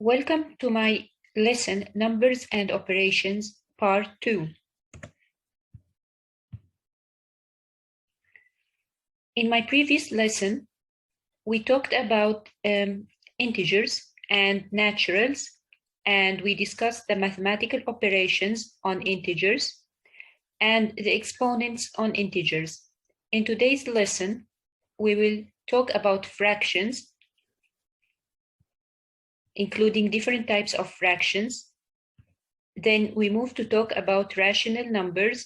Welcome to my lesson, Numbers and Operations, Part 2. In my previous lesson, we talked about integers and naturals, and we discussed the mathematical operations on integers and the exponents on integers. In today's lesson, we will talk about fractions, including different types of fractions. Then we move to talk about rational numbers,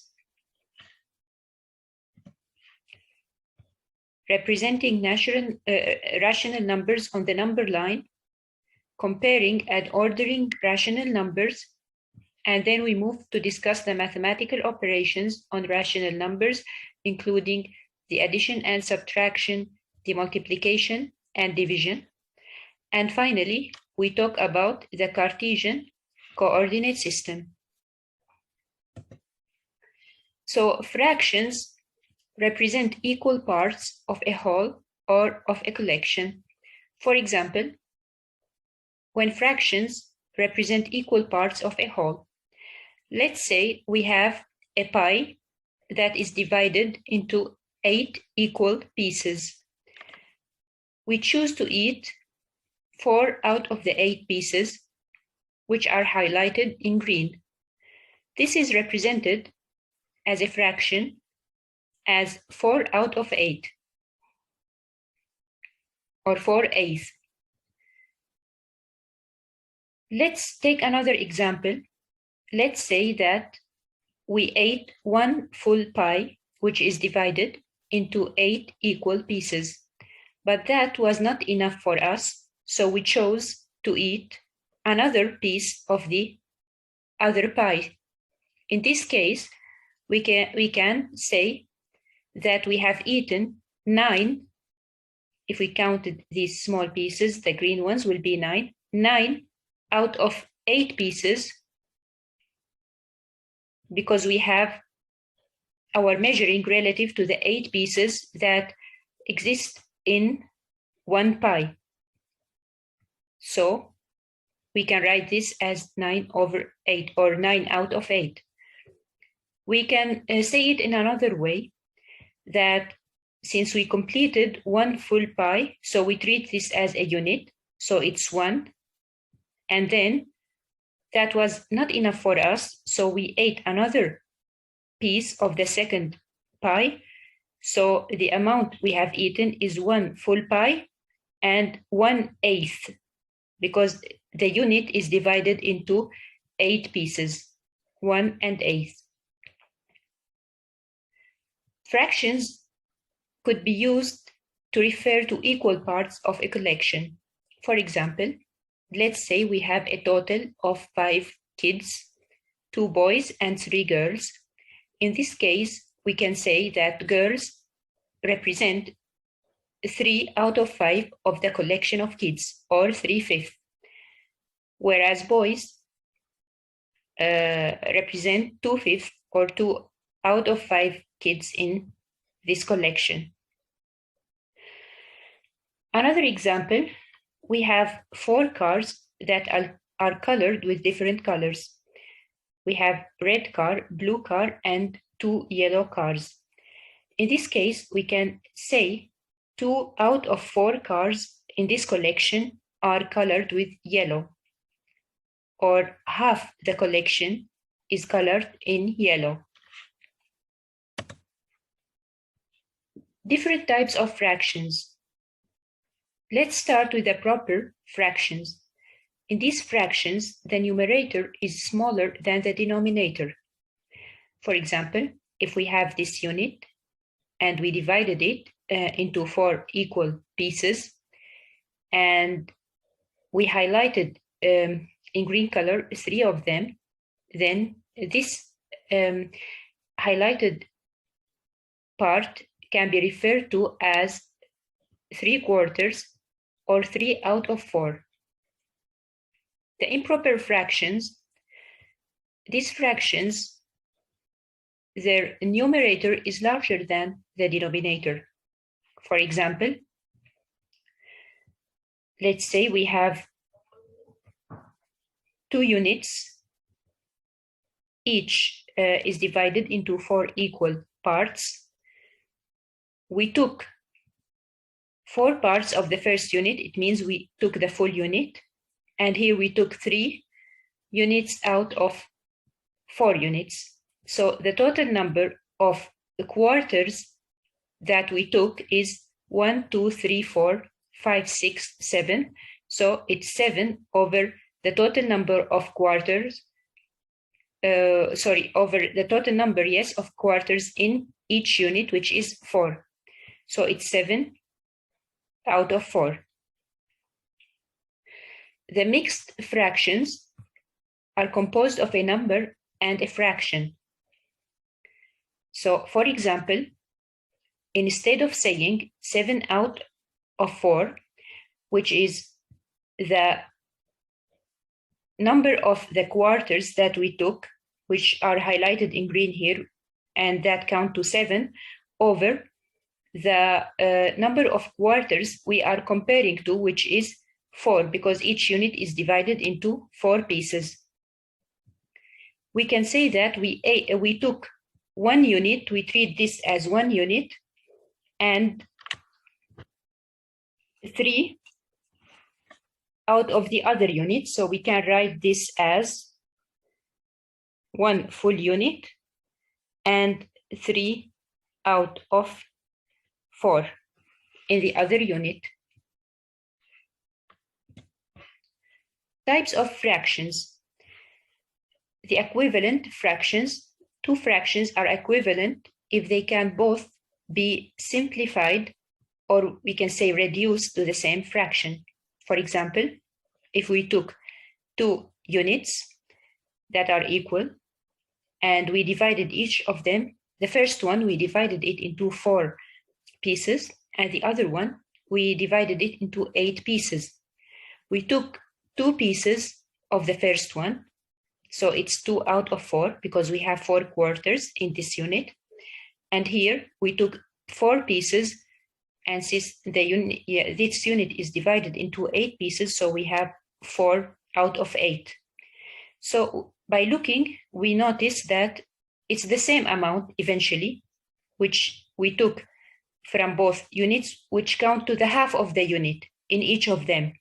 representing rational numbers on the number line, comparing and ordering rational numbers, and then we move to discuss the mathematical operations on rational numbers, including the addition and subtraction, the multiplication and division. And finally, we talk about the Cartesian Coordinate System. So fractions represent equal parts of a whole or of a collection. For example, when fractions represent equal parts of a whole, let's say we have a pie that is divided into 8 equal pieces. We choose to eat 4 out of the 8 pieces, which are highlighted in green. This is represented as a fraction as 4 out of 8, or 4/8. Let's take another example. Let's say that we ate 1 full pie, which is divided into 8 equal pieces. But that was not enough for us, so we chose to eat another piece of the other pie. In this case, we can say that we have eaten 9. If we counted these small pieces, the green ones will be 9. 9 out of 8 pieces, because we have our measuring relative to the 8 pieces that exist in one pie. So we can write this as 9/8 or 9 out of 8. We can say it in another way, that since we completed 1 full pie, so we treat this as a unit, so it's 1. And then that was not enough for us, so we ate another piece of the second pie. So the amount we have eaten is 1 full pie and 1/8, because the unit is divided into 8 pieces, 1/8. Fractions could be used to refer to equal parts of a collection. For example, let's say we have a total of 5 kids, 2 boys and 3 girls. In this case, we can say that girls represent 3 out of 5 of the collection of kids, or 3/5, whereas boys represent 2/5, or 2 out of 5 kids in this collection. Another example, we have 4 cars that are colored with different colors. We have red car, blue car, and 2 yellow cars. In this case, we can say 2 out of 4 cars in this collection are colored with yellow, or half the collection is colored in yellow. Different types of fractions. Let's start with the proper fractions. In these fractions, the numerator is smaller than the denominator. For example, if we have this unit and we divided it into 4 equal pieces, and we highlighted in green color 3 of them, then this highlighted part can be referred to as 3/4 or 3 out of 4. The improper fractions, these fractions, their numerator is larger than the denominator. For example, let's say we have 2 units. Each is divided into 4 equal parts. We took 4 parts of the first unit. It means we took the full unit. And here we took 3 units out of 4 units. So the total number of the quarters that we took is 1, 2, 3, 4, 5, 6, 7. So it's 7 over the total number of quarters. Over the total number, yes, of quarters in each unit, which is 4. So it's 7 out of 4. The mixed fractions are composed of a number and a fraction. So, for example, instead of saying 7 out of 4, which is the number of the quarters that we took, which are highlighted in green here, and that count to 7, over the number of quarters we are comparing to, which is 4, because each unit is divided into 4 pieces. We can say that we took 1 unit, we treat this as 1 unit, and 3 out of the other unit. So we can write this as 1 full unit and 3 out of 4 in the other unit. Types of fractions. The equivalent fractions. 2 fractions are equivalent if they can both be simplified, or we can say reduced to the same fraction. For example, if we took 2 units that are equal and we divided each of them, the first one we divided it into 4 pieces, and the other one we divided it into 8 pieces. We took 2 pieces of the first one, so it's 2 out of 4 because we have 4 quarters in this unit. And here we took 4 pieces, and since this unit is divided into 8 pieces, so we have 4 out of 8. So by looking, we notice that it's the same amount eventually, which we took from both units, which count to the half of the unit in each of them.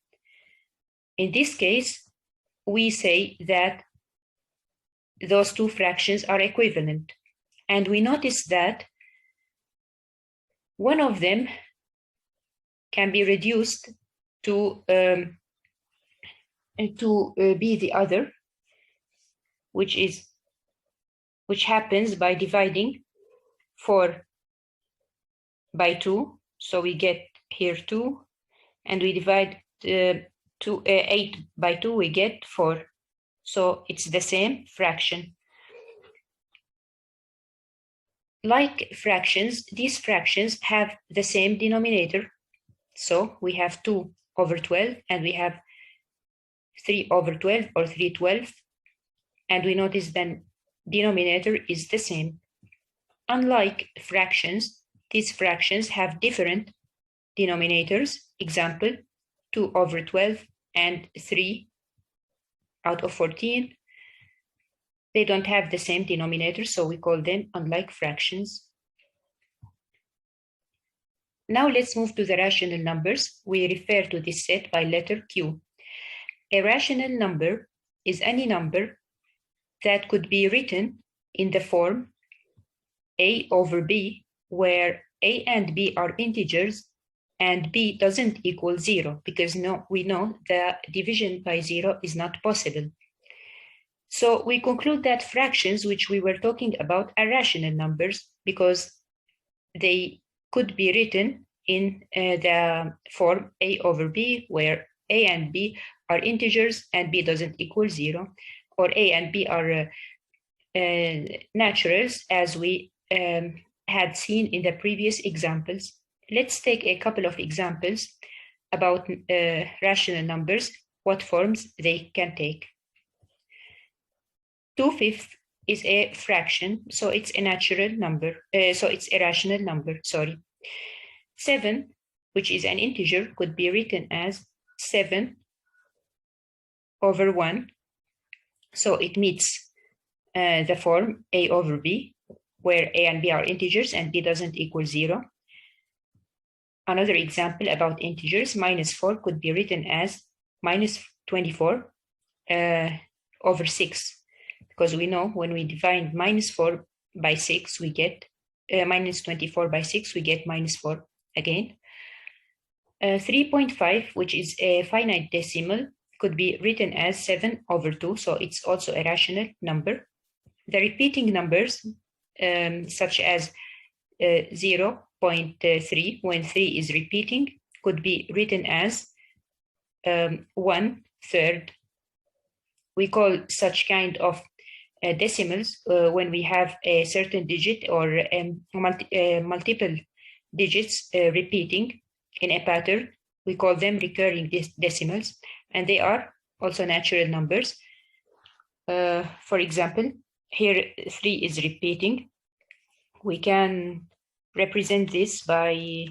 In this case, we say that those 2 fractions are equivalent. And we notice that one of them can be reduced to be the other, which happens by dividing 4 by 2. So we get here 2, and we divide 8 by 2, we get 4. So it's the same fraction. Like fractions, these fractions have the same denominator. So we have 2 over 12, and we have 3 over 12, or 3/12. And we notice the denominator is the same. Unlike fractions, these fractions have different denominators. Example, 2 over 12 and 3 out of 14. They don't have the same denominator, so we call them unlike fractions. Now let's move to the rational numbers. We refer to this set by letter Q. A rational number is any number that could be written in the form A over B, where A and B are integers and B doesn't equal 0, because we know the division by 0 is not possible. So we conclude that fractions, which we were talking about, are rational numbers because they could be written in the form A over B, where A and B are integers and B doesn't equal 0, or A and B are naturals, as we had seen in the previous examples. Let's take a couple of examples about rational numbers, what forms they can take. 2/5 is a fraction, so it's a natural number. So it's a rational number, sorry. 7, which is an integer, could be written as 7 over 1. So it meets the form A over B, where A and B are integers and B doesn't equal 0. Another example about integers, -4 could be written as -24 over 6, because we know when we divide -4 by 6, we get -24 by 6, we get -4 again. 3.5, which is a finite decimal, could be written as 7 over 2, so it's also a rational number. The repeating numbers, such as 0.3, when 3 is repeating, could be written as 1/3. We call such kind of decimals when we have a certain digit or multiple digits repeating in a pattern. We call them recurring decimals, and they are also natural numbers. For example, here 3 is repeating. We can represent this by,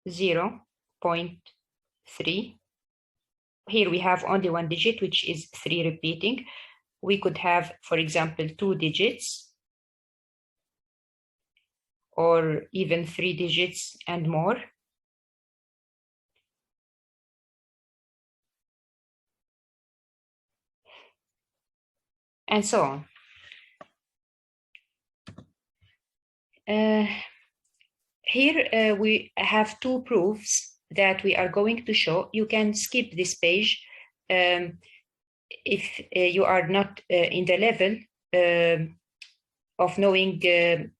0.3. Here we have only one digit, which is 3 repeating. We could have, for example, 2 digits, or even 3 digits and more. And so on. Here we have 2 proofs that we are going to show. You can skip this page if you are not in the level of knowing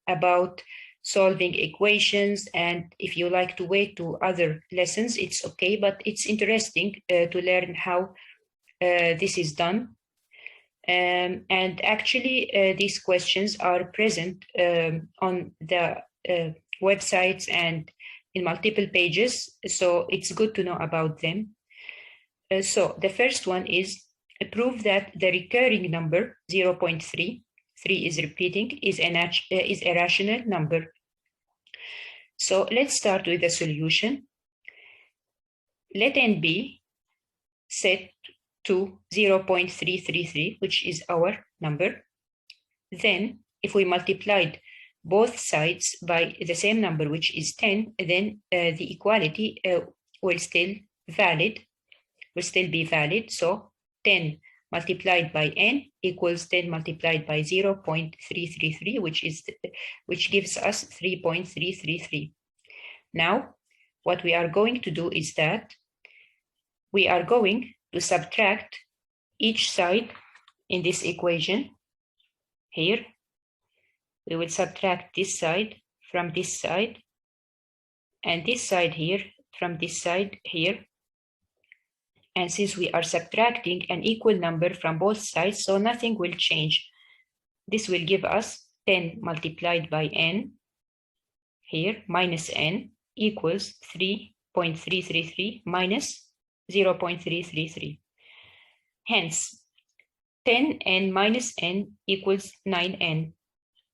about solving equations, and if you like to wait to other lessons, it's okay, but it's interesting to learn how this is done. And actually, these questions are present on the websites and in multiple pages, so it's good to know about them. So the first one is prove that the recurring number 0.3, 3 is repeating, is a rational number. So let's start with the solution. Let n be set to 0.333, which is our number. Then if we multiplied both sides by the same number, which is 10, then the equality will still be valid. So 10 multiplied by n equals 10 multiplied by 0.333, which gives us 3.333. Now, what we are going to do is that we are going to subtract each side in this equation. Here, we will subtract this side from this side, and this side here from this side here. And since we are subtracting an equal number from both sides, so nothing will change. This will give us 10 multiplied by n here minus n equals 3.333 minus 0.333. Hence, 10n minus n equals 9n.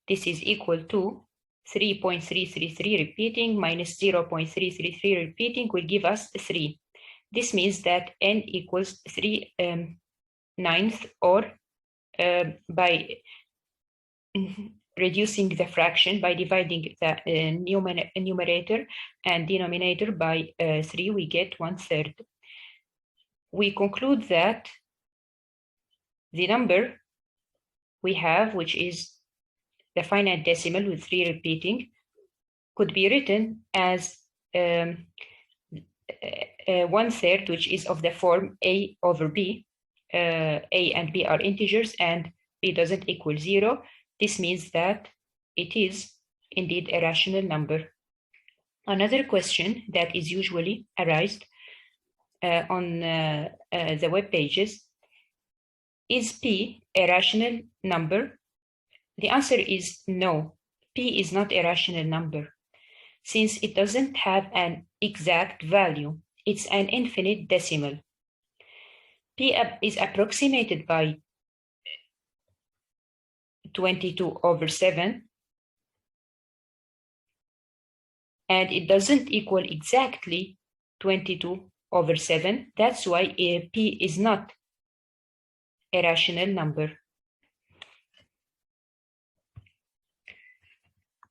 This is equal to 3.333 repeating minus 0.333 repeating will give us 3. This means that n equals 3/9, or by reducing the fraction by dividing the numerator and denominator by 3, we get 1/3. We conclude that the number we have, which is the finite decimal with 3 repeating, could be written as 1/3, which is of the form A over B. A and B are integers and B doesn't equal 0. This means that it is indeed a rational number. Another question that is usually arised on the web pages: is P a rational number? The answer is no. P is not a rational number, since it doesn't have an exact value. It's an infinite decimal. P is approximated by 22/7, and it doesn't equal exactly 22/7. That's why P is not a rational number.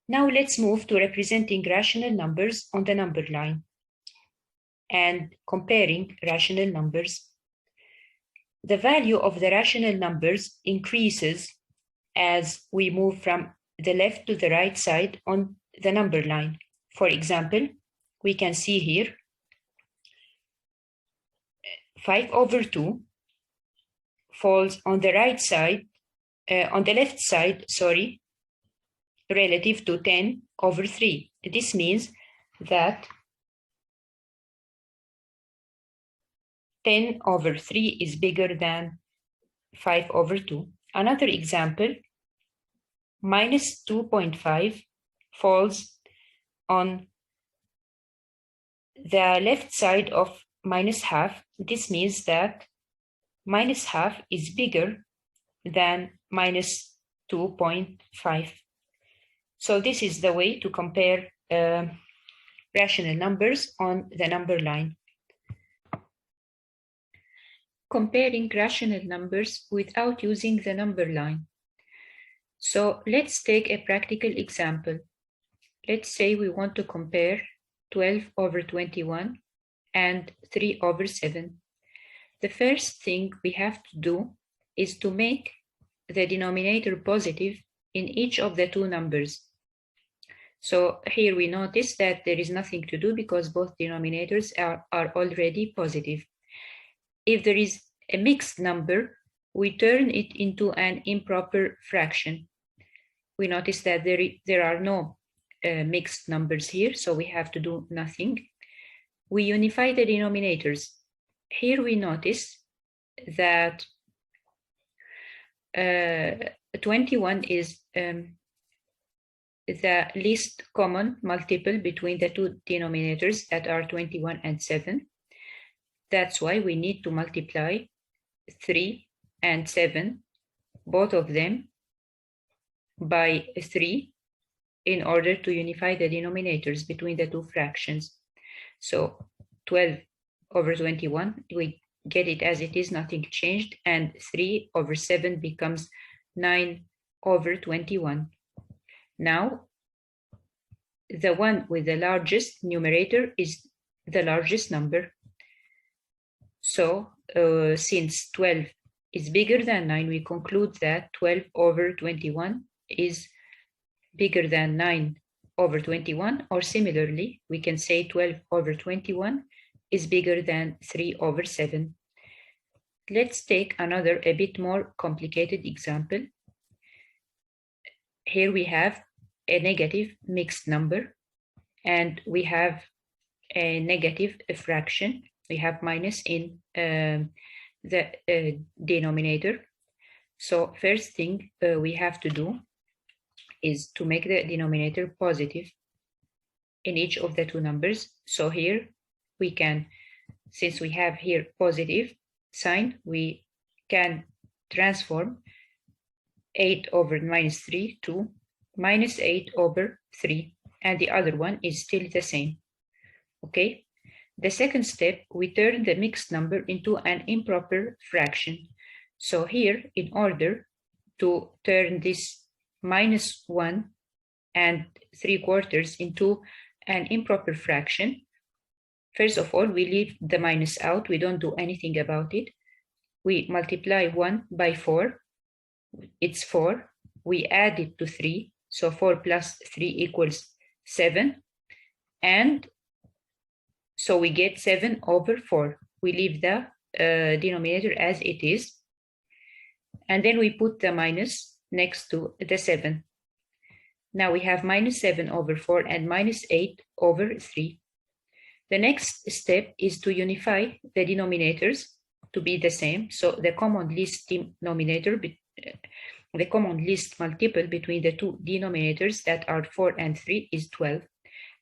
Now let's move to representing rational numbers on the number line and comparing rational numbers. The value of the rational numbers increases as we move from the left to the right side on the number line. For example, we can see here 5/2 falls on the right side, on the left side, sorry, relative to 10/3. This means that 10/3 is bigger than 5/2. Another example, -2.5 falls on the left side of -half. This means that -half is bigger than -2.5. So this is the way to compare rational numbers on the number line. Comparing rational numbers without using the number line. So let's take a practical example. Let's say we want to compare 12/21 and 3/7. The first thing we have to do is to make the denominator positive in each of the two numbers. So here we notice that there is nothing to do because both denominators are already positive. If there is a mixed number, we turn it into an improper fraction. We notice that there are no mixed numbers here, so we have to do nothing. We unify the denominators. Here we notice that 21 is the least common multiple between the two denominators that are 21 and 7. That's why we need to multiply 3 and 7, both of them, by 3 in order to unify the denominators between the two fractions. So 12/21, we get it as it is, nothing changed, and 3/7 becomes 9/21. Now, the one with the largest numerator is the largest number. So since 12 is bigger than 9, we conclude that 12/21 is bigger than 9/21, or similarly, we can say 12/21 is bigger than 3/7. Let's take another, a bit more complicated example. Here we have a negative mixed number, and we have a negative fraction. We have minus in the denominator. So first thing we have to do is to make the denominator positive in each of the two numbers. So here we can, since we have here positive sign, we can transform 8/-3 to -8/3, and the other one is still the same. Okay. The second step, we turn the mixed number into an improper fraction. So here, in order to turn this -1 and 3/4 into an improper fraction, first of all, we leave the minus out. We don't do anything about it. We multiply 1 by 4. It's 4. We add it to 3. So 4 plus 3 equals 7. And so we get 7/4. We leave the denominator as it is. And then we put the minus next to the 7. Now we have -7/4 and -8/3. The next step is to unify the denominators to be the same. So the common least denominator, the common least multiple between the two denominators that are 4 and 3 is 12.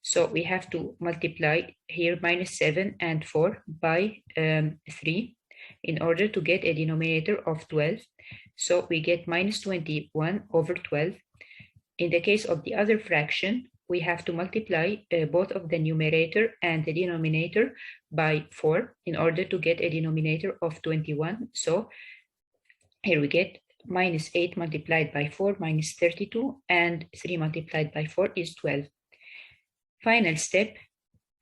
So we have to multiply here -7 and 4 by 3 in order to get a denominator of 12. So we get -21/12. In the case of the other fraction, we have to multiply both of the numerator and the denominator by 4 in order to get a denominator of 21. So here we get minus 8 multiplied by 4 minus 32, and 3 multiplied by 4 is 12. Final step,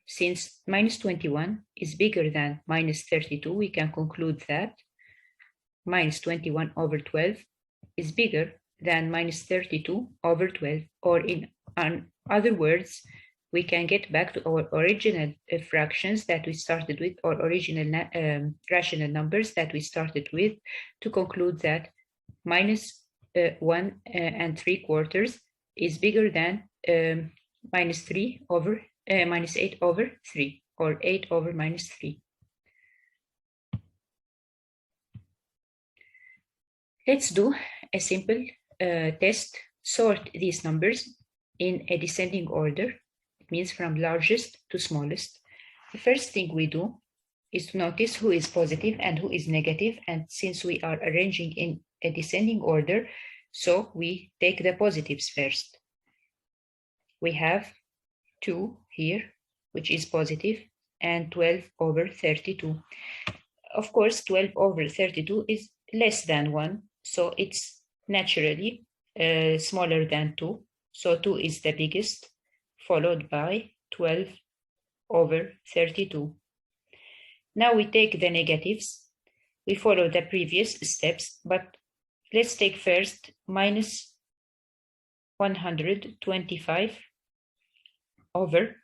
since minus 21 is bigger than minus 32, we can conclude that minus 21 over 12 is bigger than minus 32 over 12, or in other words, we can get back to our original fractions that we started with, or original rational numbers that we started with, to conclude that minus 1 and 3/4 is bigger than minus 8 over 3, or 8 over minus 3. Let's do a simple test. Sort these numbers in a descending order. It means from largest to smallest. The first thing we do is to notice who is positive and who is negative. And since we are arranging in a descending order, so we take the positives first. We have 2 here, which is positive, and 12 over 32. Of course, 12 over 32 is less than 1, so it's naturally smaller than 2. So 2 is the biggest, followed by 12 over 32. Now we take the negatives. We follow the previous steps, but let's take first minus 125 over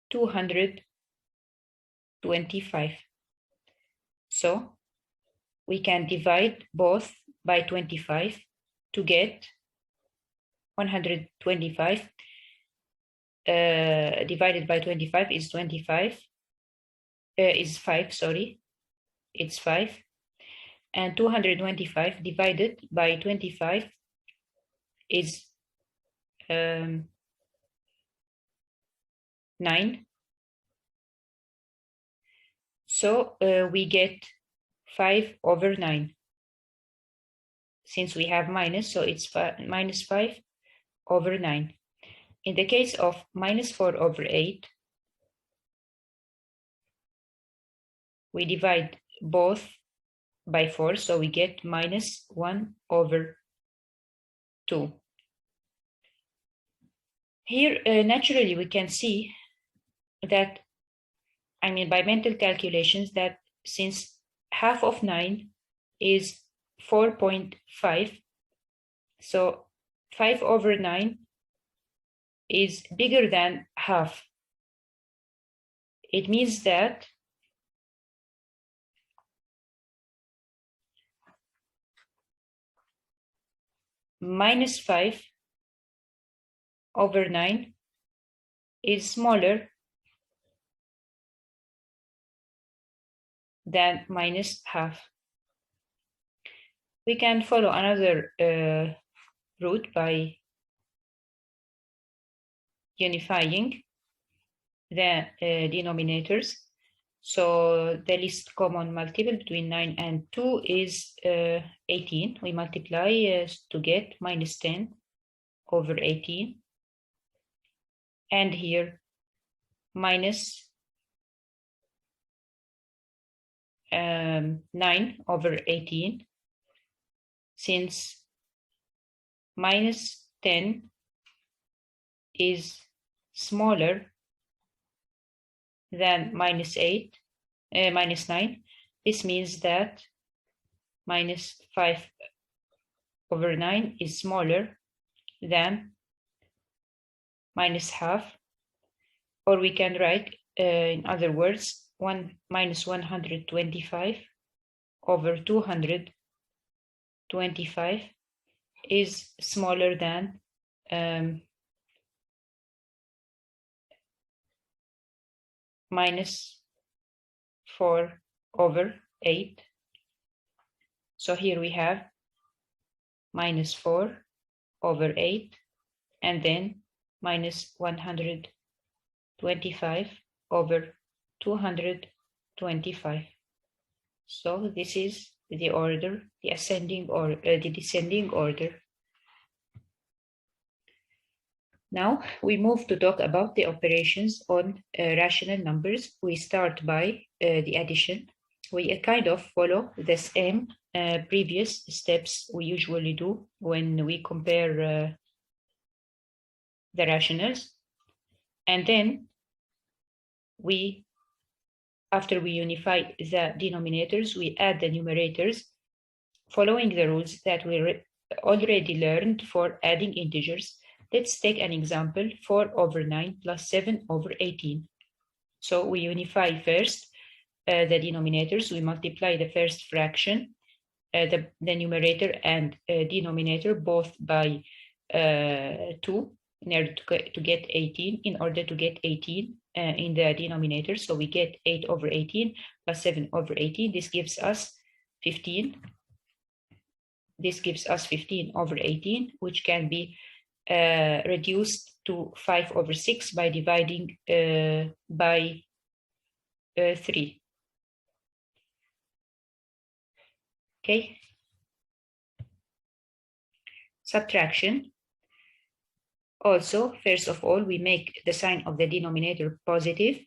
225. So we can divide both by 25 to get 125 divided by 25 is 5, sorry, it's 5. And 225 divided by 25 is 9. So we get 5 over 9. Since we have minus, so it's minus 5 over 9. In the case of minus 4 over 8, we divide both by 4, so we get minus 1 over 2. Here, naturally, we can see that, I mean, by mental calculations, that since half of 9 is 4.5, so 5 over 9 is bigger than half. It means that minus 5 over 9 is smaller than minus half. We can follow another route by unifying the denominators. So the least common multiple between 9 and 2 is 18. We multiply to get minus 10 over 18. And here minus 9 over 18. Since minus 10 is smaller than minus 9, this means that minus 5 over 9 is smaller than minus half, or we can write, in other words, minus 125 over 225 is smaller than minus 4 over 8. So here we have minus 4 over 8, and then minus 125 over 225. So this is the order, the ascending or the descending order. Now we move to talk about the operations on rational numbers. We start by the addition. We kind of follow the same previous steps we usually do when we compare the rationals. And then after we unify the denominators, we add the numerators following the rules that we already learned for adding integers. Let's take an example, 4/9 plus 7/18. So we unify first the denominators. We multiply the first fraction, the numerator and denominator, both by 2 in order to get 18, in order to get 18 in the denominator. So we get 8/18 plus 7/18. This gives us 15. This gives us 15/18, which can be reduced to 5/6 by dividing by 3. Okay. Subtraction. Also, first of all, we make the sign of the denominator positive.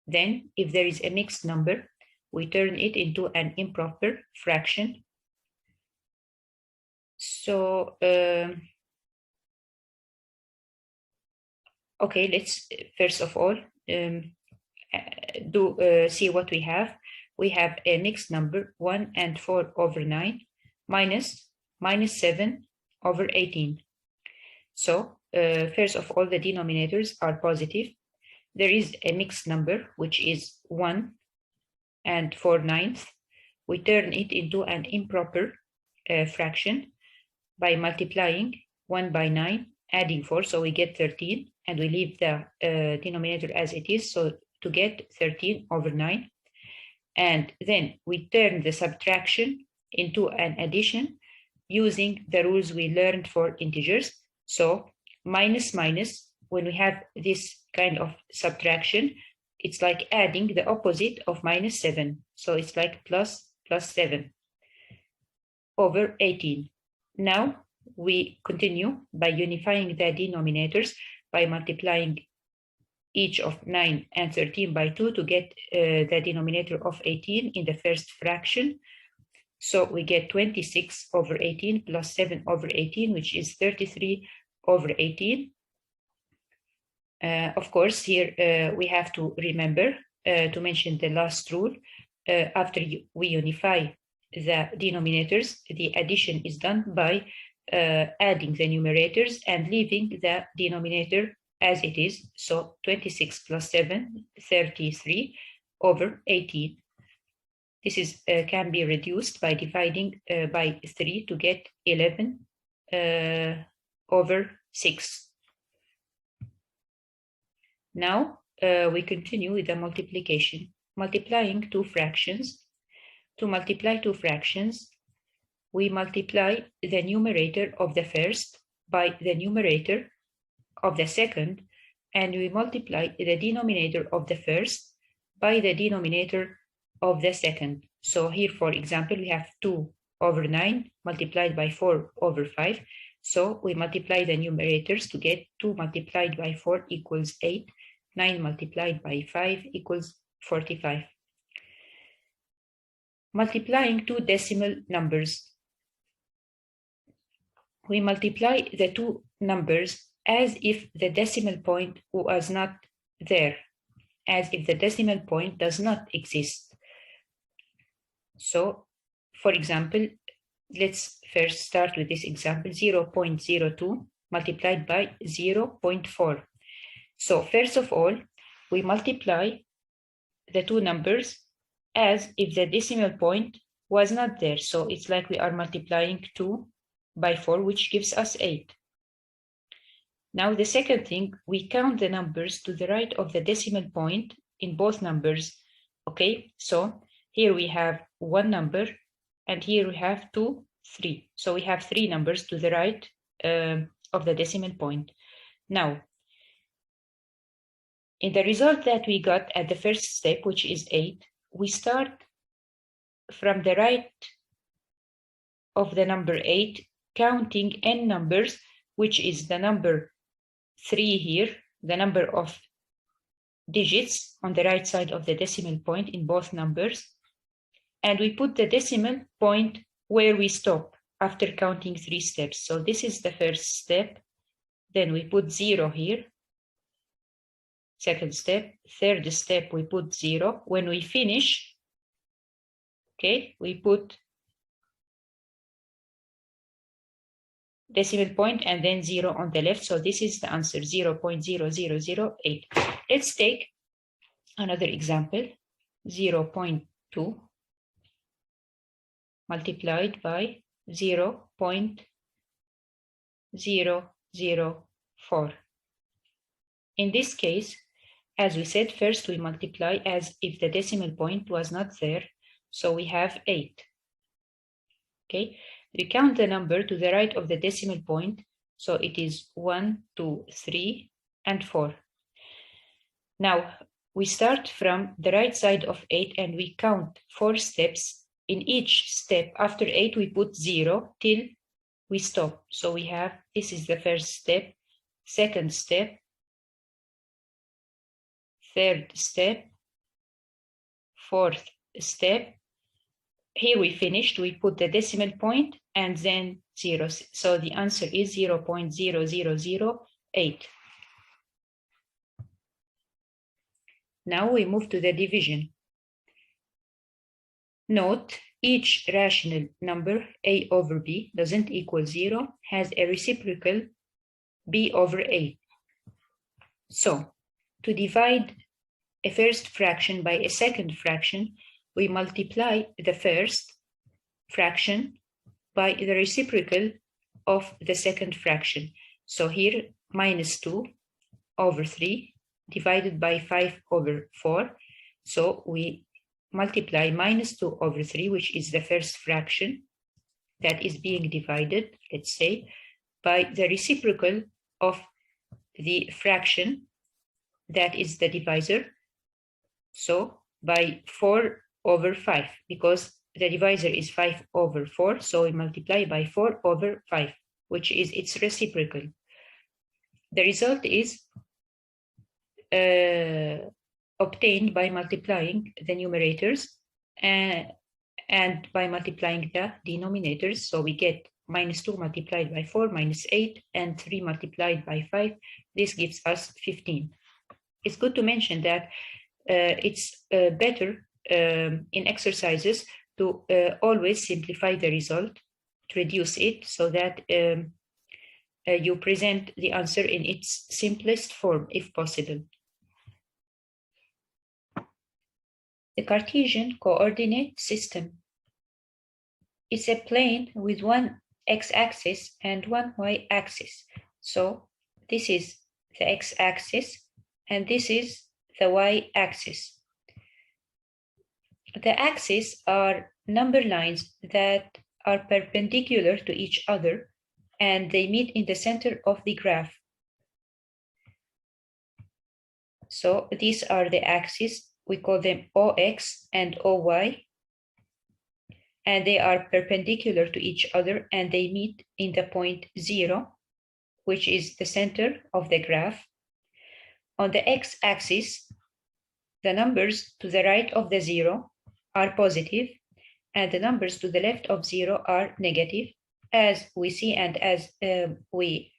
Then, if there is a mixed number, we turn it into an improper fraction. So, okay, let's first of all see what we have. We have a mixed number, 1 and 4/9 minus -7/18. So first of all, the denominators are positive. There is a mixed number, which is 1 and 4/9. We turn it into an improper fraction by multiplying 1 by 9, adding 4, so we get 13, and we leave the denominator as it is, so to get 13/9. And then we turn the subtraction into an addition using the rules we learned for integers. So minus, when we have this kind of subtraction, it's like adding the opposite of -7. So it's like plus 7/18. Now we continue by unifying the denominators by multiplying each of 9 and 13 by 2 to get the denominator of 18 in the first fraction. So we get 26/18 plus 7/18, which is 33/18. Of course, here we have to remember to mention the last rule. After we unify the denominators, the addition is done by adding the numerators and leaving the denominator as it is. So 26 plus 7, 33/18. This is can be reduced by dividing by 3 to get 11/6. Now we continue with the multiplication. Multiplying two fractions. To multiply two fractions, we multiply the numerator of the first by the numerator of the second, and we multiply the denominator of the first by the denominator of the second. So here, for example, we have 2/9 multiplied by 4/5. So we multiply the numerators to get 2 multiplied by 4 equals 8. 9 multiplied by 5 equals 45. Multiplying two decimal numbers. We multiply the two numbers as if the decimal point was not there, as if the decimal point does not exist. So, for example, let's first start with this example, 0.02 multiplied by 0.4. So first of all, we multiply the two numbers as if the decimal point was not there. So it's like we are multiplying 2 by 4, which gives us 8. Now the second thing, we count the numbers to the right of the decimal point in both numbers. Okay, so here we have one number, and here we have 2, 3. So we have 3 numbers to the right of the decimal point. Now, in the result that we got at the first step, which is 8, we start from the right of the number 8, counting n numbers, which is the number 3 here, the number of digits on the right side of the decimal point in both numbers, and we put the decimal point where we stop after counting 3 steps. So this is the first step. Then we put 0 here. Second step. Third step, we put 0. When we finish, okay, we put decimal point and then 0 on the left. So this is the answer, 0.0008. Let's take another example, 0.2 multiplied by 0.004. In this case, as we said, first we multiply as if the decimal point was not there. So we have 8. Okay, we count the number to the right of the decimal point. So it is 1, 2, 3, and 4. Now we start from the right side of 8 and we count 4 steps. In each step after 8, we put 0 till we stop. So we have, this is the first step, second step, third step, fourth step. Here we finished, we put the decimal point and then 0. So the answer is 0.0008. Now we move to the division. Note, each rational number a over b doesn't equal 0, has a reciprocal b over a. So to divide a first fraction by a second fraction, we multiply the first fraction by the reciprocal of the second fraction. So here, minus 2 over 3 divided by 5 over 4. So we multiply minus 2 over 3, which is the first fraction that is being divided, let's say, by the reciprocal of the fraction that is the divisor. So by 4 over 5, because the divisor is 5 over 4, so we multiply by 4 over 5, which is its reciprocal. The result is obtained by multiplying the numerators and by multiplying the denominators. So we get minus 2 multiplied by 4 minus 8 and 3 multiplied by 5. This gives us 15. It's good to mention that it's better in exercises to always simplify the result, to reduce it, so that you present the answer in its simplest form if possible. The Cartesian coordinate system is a plane with one x-axis and one y-axis. So this is the x-axis and this is the y-axis. The axes are number lines that are perpendicular to each other and they meet in the center of the graph. So these are the axes. We call them OX and OY, and they are perpendicular to each other and they meet in the point 0, which is the center of the graph. On the x-axis, the numbers to the right of the 0 are positive and the numbers to the left of 0 are negative, as we see and as we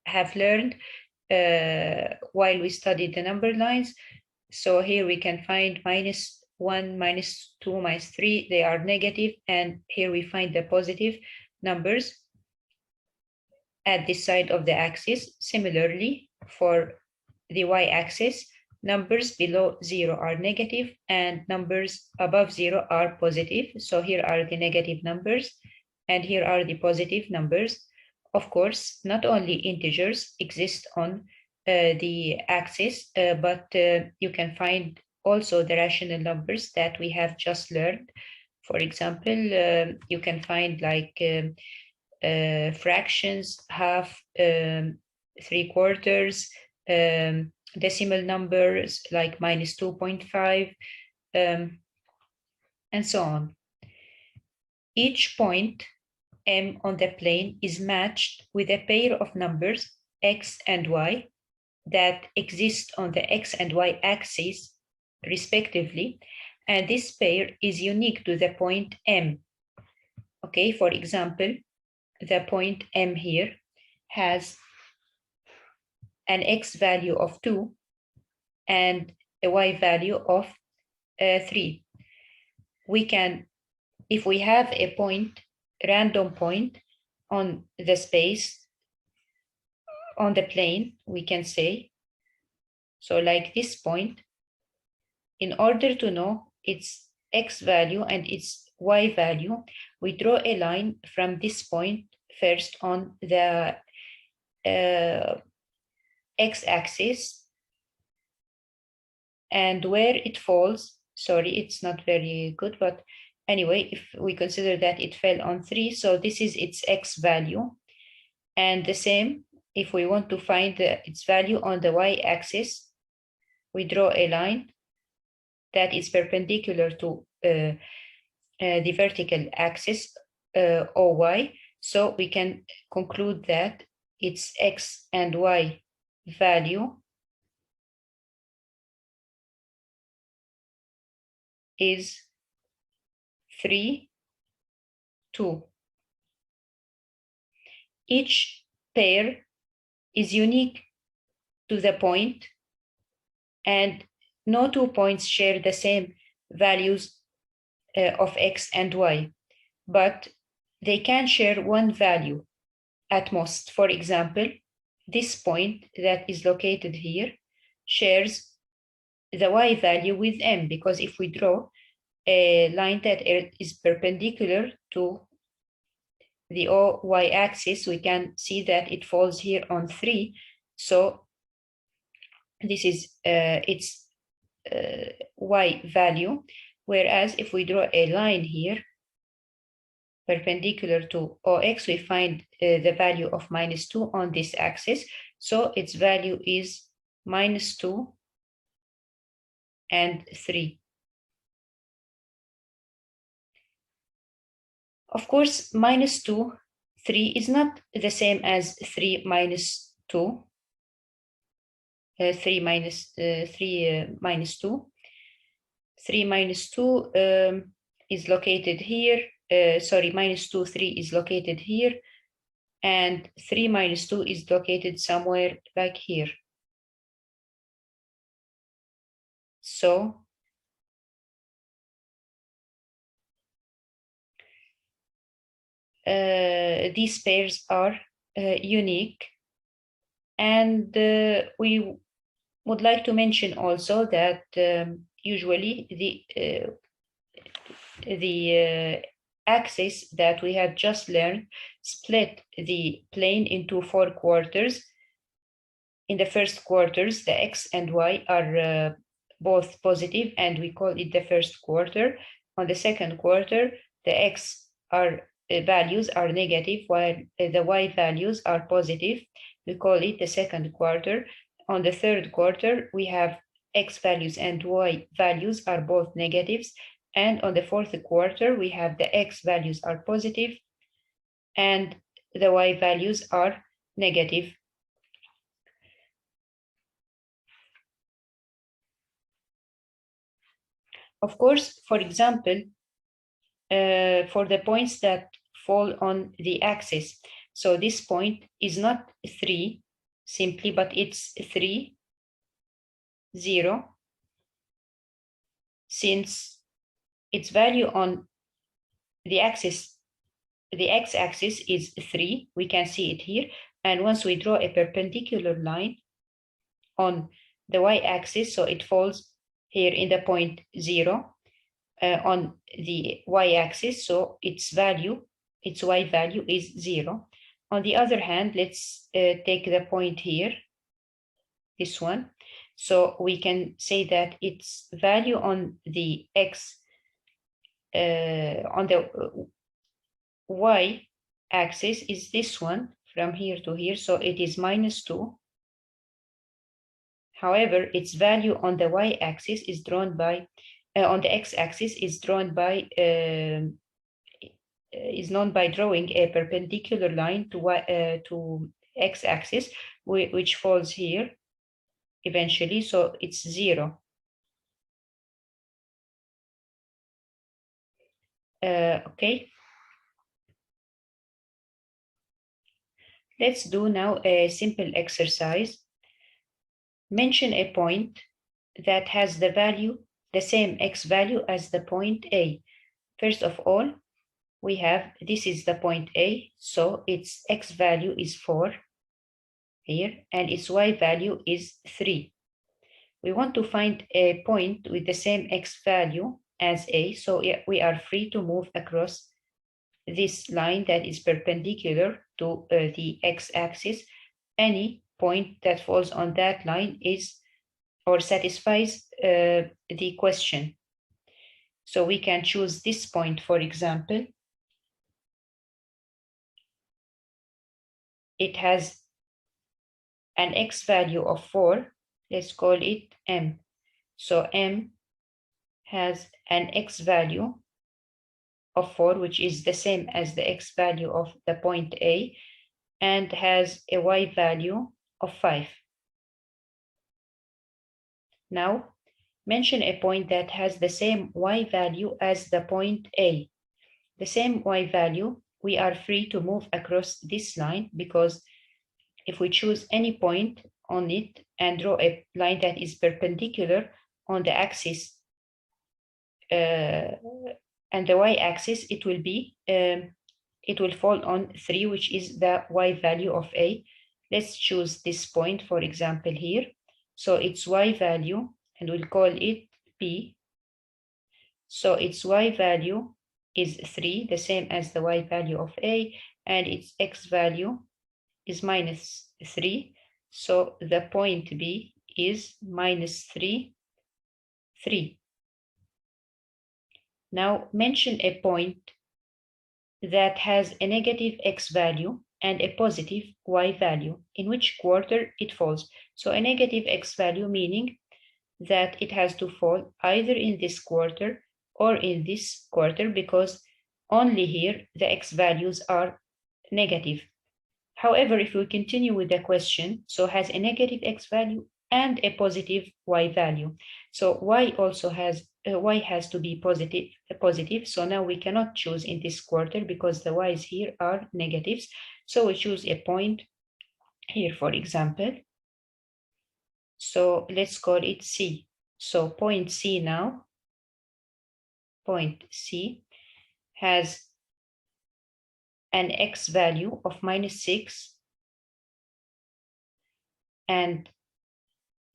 have learned while we studied the number lines. So here we can find minus 1, minus 2, minus 3, they are negative, and here we find the positive numbers at this side of the axis. Similarly, for the y-axis, numbers below 0 are negative and numbers above 0 are positive. So here are the negative numbers and here are the positive numbers. Of course, not only integers exist on the axis, but you can find also the rational numbers that we have just learned. For example, you can find like fractions, half, 3/4, decimal numbers like minus 2.5, and so on. Each point M on the plane is matched with a pair of numbers x and y that exist on the x and y axes respectively, and this pair is unique to the point M. Okay, for example, the point M here has an x value of 2 and a y value of 3. We can, if we have a point, random point on the space, on the plane, we can say, so like this point, in order to know its x value and its y value, we draw a line from this point first on the x-axis, and where it falls, sorry, it's not very good, but anyway, if we consider that it fell on 3, so this is its x value. And the same, if we want to find its value on the y-axis, we draw a line that is perpendicular to the vertical axis, OY. So we can conclude that its x and y value is 3, 2. Each pair is unique to the point, and no two points share the same values of x and y, but they can share one value at most. For example, this point that is located here shares the y value with M, because if we draw a line that is perpendicular to the y axis, we can see that it falls here on 3. So this is its y value. Whereas if we draw a line here perpendicular to OX, we find the value of -2 on this axis. So its value is -2 and 3. Of course, -2, 3 is not the same as 3 minus 2. 3 minus 2. 3 minus 2 is located here. -2, 3 is located here. And 3 minus 2 is located somewhere like here. So these pairs are unique. And we would like to mention also that usually the axis that we have just learned split the plane into 4 quarters. In the first quarters, the x and y are both positive, and we call it the first quarter. On the second quarter, the x values are negative, while the y values are positive. We call it the second quarter. On the third quarter, we have x values and y values are both negatives. And on the fourth quarter, we have the x values are positive and the y values are negative. Of course, for example, for the points that fall on the axis, so this point is not 3 simply, but it's 3, 0, since its value on the axis, the x-axis is 3, we can see it here. And once we draw a perpendicular line on the y-axis, so it falls here in the point 0 on the y-axis, so its y value is 0. On the other hand, let's take the point here, this one. So we can say that its value on the x, on the y-axis is this one from here to here, so it is -2. However, its value on the y-axis is drawn by, on the x-axis is drawn by, is known by drawing a perpendicular line to x-axis. which falls here eventually, so it's 0. Okay. Let's do now a simple exercise. Mention a point that has the same x value as the point A. First of all, we have, this is the point A, so its x value is 4 here, and its y value is 3. We want to find a point with the same x value as A, so we are free to move across this line that is perpendicular to the x-axis. Any point that falls on that line is or satisfies the question. So we can choose this point, for example. It has an x value of 4. Let's call it m. So m has an x value of 4, which is the same as the x value of the point A, and has a y value of 5. Now, mention a point that has the same y value as the point A. The same y value, we are free to move across this line, because if we choose any point on it and draw a line that is perpendicular on the axis and the y-axis, it will fall on 3, which is the y value of A. Let's choose this point, for example, here. So its y value, and we'll call it P. So its y value is 3, the same as the y value of A, and its x value is minus 3. So the point B is minus 3, 3. Now mention a point that has a negative x value and a positive y value, in which quarter it falls. So a negative x value meaning that it has to fall either in this quarter or in this quarter, because only here the x values are negative. However, if we continue with the question, so has a negative x value and a positive y value. So y also has y has to be positive. So now we cannot choose in this quarter because the y's here are negatives. So we choose a point here, for example. So let's call it C. So point C now, point C has an x value of minus 6 and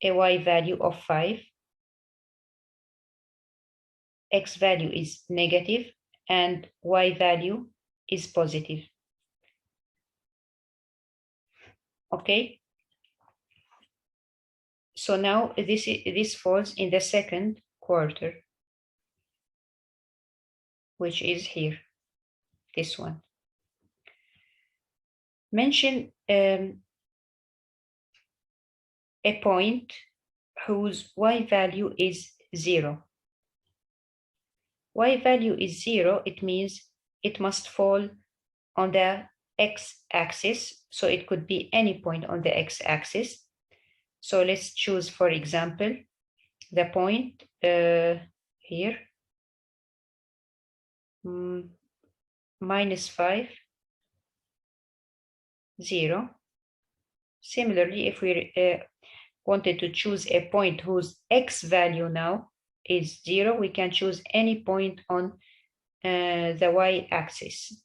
a y value of 5. X value is negative and y value is positive. Okay. So now this falls in the second quarter, which is here, this one. Mention a point whose y value is 0. Y value is 0, it means it must fall on the x-axis, so it could be any point on the x-axis. So let's choose, for example, the point here, minus 5, 0. Similarly, if we wanted to choose a point whose x value now is 0, we can choose any point on the y-axis.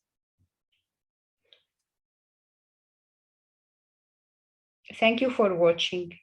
Thank you for watching.